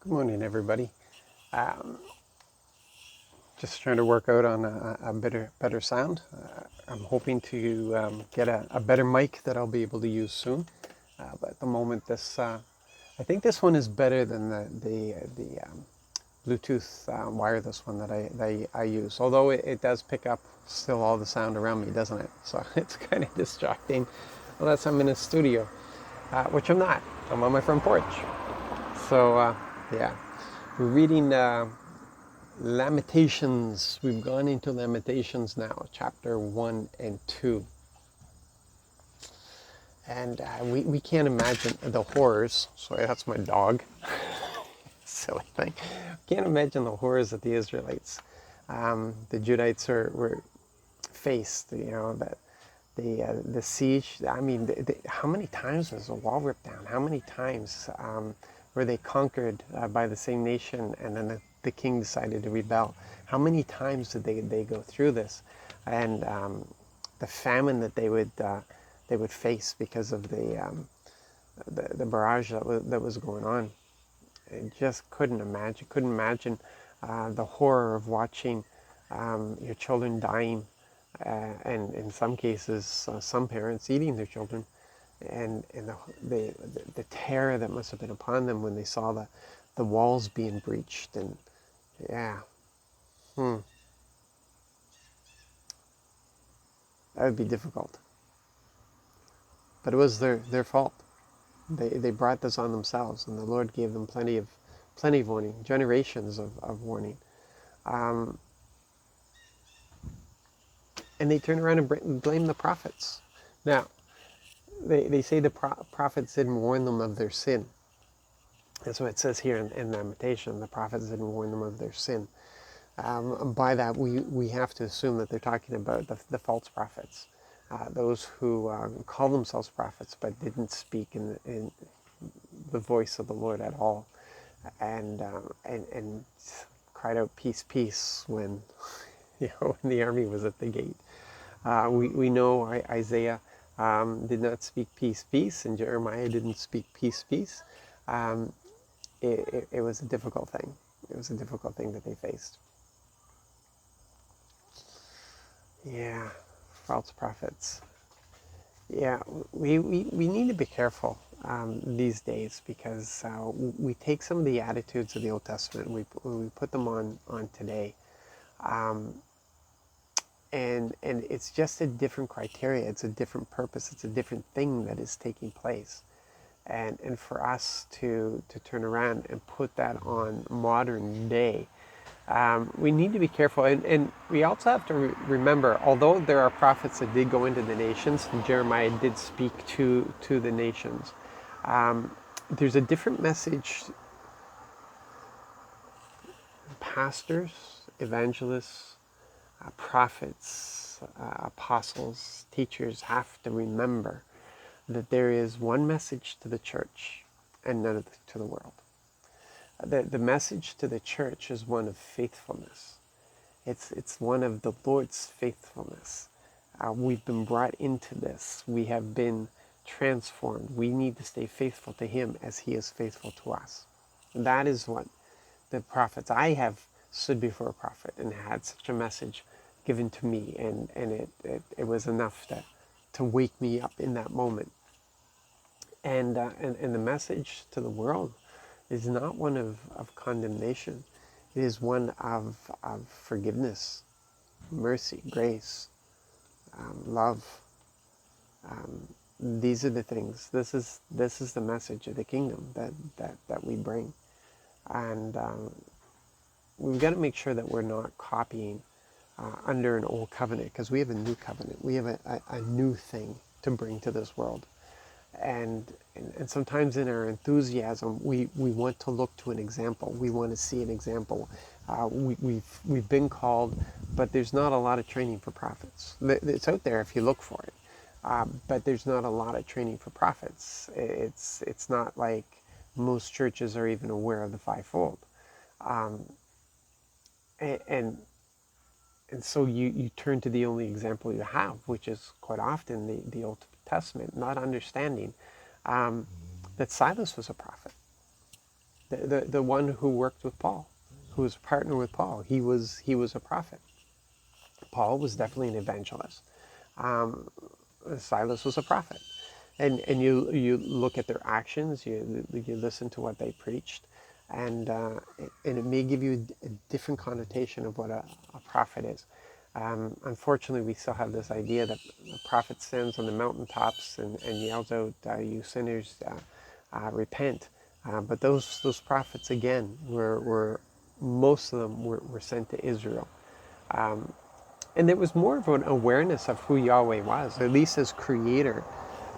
Good morning, everybody. Just trying to work out on a better sound. I'm hoping to get a better mic that I'll be able to use soon. But at the moment, I think this one is better than the Bluetooth wireless one that I use. Although it does pick up still all the sound around me, doesn't it? So it's kind of distracting unless I'm in a studio, which I'm not. I'm on my front porch. So yeah, we're reading Lamentations. We've gone into Lamentations now, chapter 1 and 2. And we can't imagine the horrors. Sorry, that's my dog. Silly thing. Can't imagine the horrors that the Israelites, the Judites were faced. You know, that the siege. I mean, how many times was the wall ripped down? How many times were they conquered by the same nation, and then the king decided to rebel? How many times did they go through this? And the famine that they would face because of the barrage that was going on. I just couldn't imagine. Couldn't imagine the horror of watching your children dying, and in some cases, some parents eating their children, and the terror that must have been upon them when they saw the walls being breached. And yeah, that would be difficult. But it was their fault. They brought this on themselves, and the Lord gave them plenty of warning, generations of warning. And they turn around and blame the prophets. Now, they say the prophets didn't warn them of their sin. That's what it says here in Lamentation. The prophets didn't warn them of their sin. By that, we have to assume that they're talking about the false prophets, those who call themselves prophets but didn't speak in the voice of the Lord at all, and cried out peace, peace when when the army was at the gate. We know Isaiah did not speak peace, peace, and Jeremiah didn't speak peace, peace. It was a difficult thing. It was a difficult thing that they faced. Yeah, false prophets. Yeah, we need to be careful these days, because we take some of the attitudes of the Old Testament and we put them on today. And it's just a different criteria. It's a different purpose. It's a different thing that is taking place. And for us to turn around and put that on modern day, we need to be careful. And we also have to remember, although there are prophets that did go into the nations, and Jeremiah did speak to the nations, there's a different message. Pastors, evangelists, prophets, apostles, teachers have to remember that there is one message to the church and none to the world. The message to the church is one of faithfulness. It's one of the Lord's faithfulness. We've been brought into this. We have been transformed. We need to stay faithful to Him as He is faithful to us. That is what the prophets. I have stood before a prophet and had such a message given to me, and it was enough to wake me up in that moment. And the message to the world is not one of condemnation. It is one of forgiveness, mercy, grace, love. These are the things. This is the message of the kingdom that we bring. And we've got to make sure that we're not copying under an old covenant, because we have a new covenant. We have a new thing to bring to this world. And sometimes in our enthusiasm, we want to look to an example. We want to see an example. We've been called, but there's not a lot of training for prophets. It's out there if you look for it, but there's not a lot of training for prophets. It's not like most churches are even aware of the fivefold, and so you turn to the only example you have, which is quite often the Old Testament, not understanding that Silas was a prophet. The one who worked with Paul, who was a partner with Paul. He was a prophet. Paul was definitely an evangelist. Silas was a prophet. And you look at their actions, you listen to what they preached, and it may give you a different connotation of what a prophet is. Unfortunately, we still have this idea that a prophet stands on the mountaintops and yells out, "You sinners, repent." But those prophets, again, were most of them were sent to Israel. And there was more of an awareness of who Yahweh was, at least as creator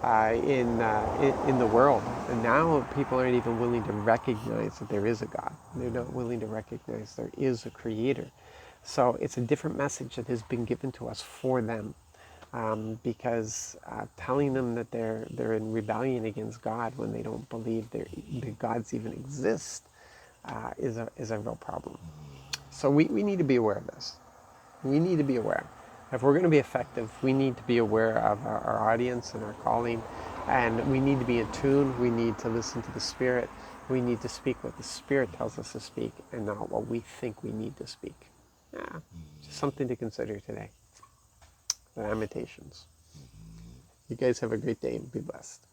in the world. And now people aren't even willing to recognize that there is a God. They're not willing to recognize there is a creator. So it's a different message that has been given to us for them, because telling them that they're in rebellion against God when they don't believe that gods even exist is a real problem. So we need to be aware of this. We need to be aware. If we're going to be effective, we need to be aware of our audience and our calling, and we need to be in tune. We need to listen to the Spirit. We need to speak what the Spirit tells us to speak and not what we think we need to speak. Yeah, just something to consider today. Lamentations. You guys have a great day and be blessed.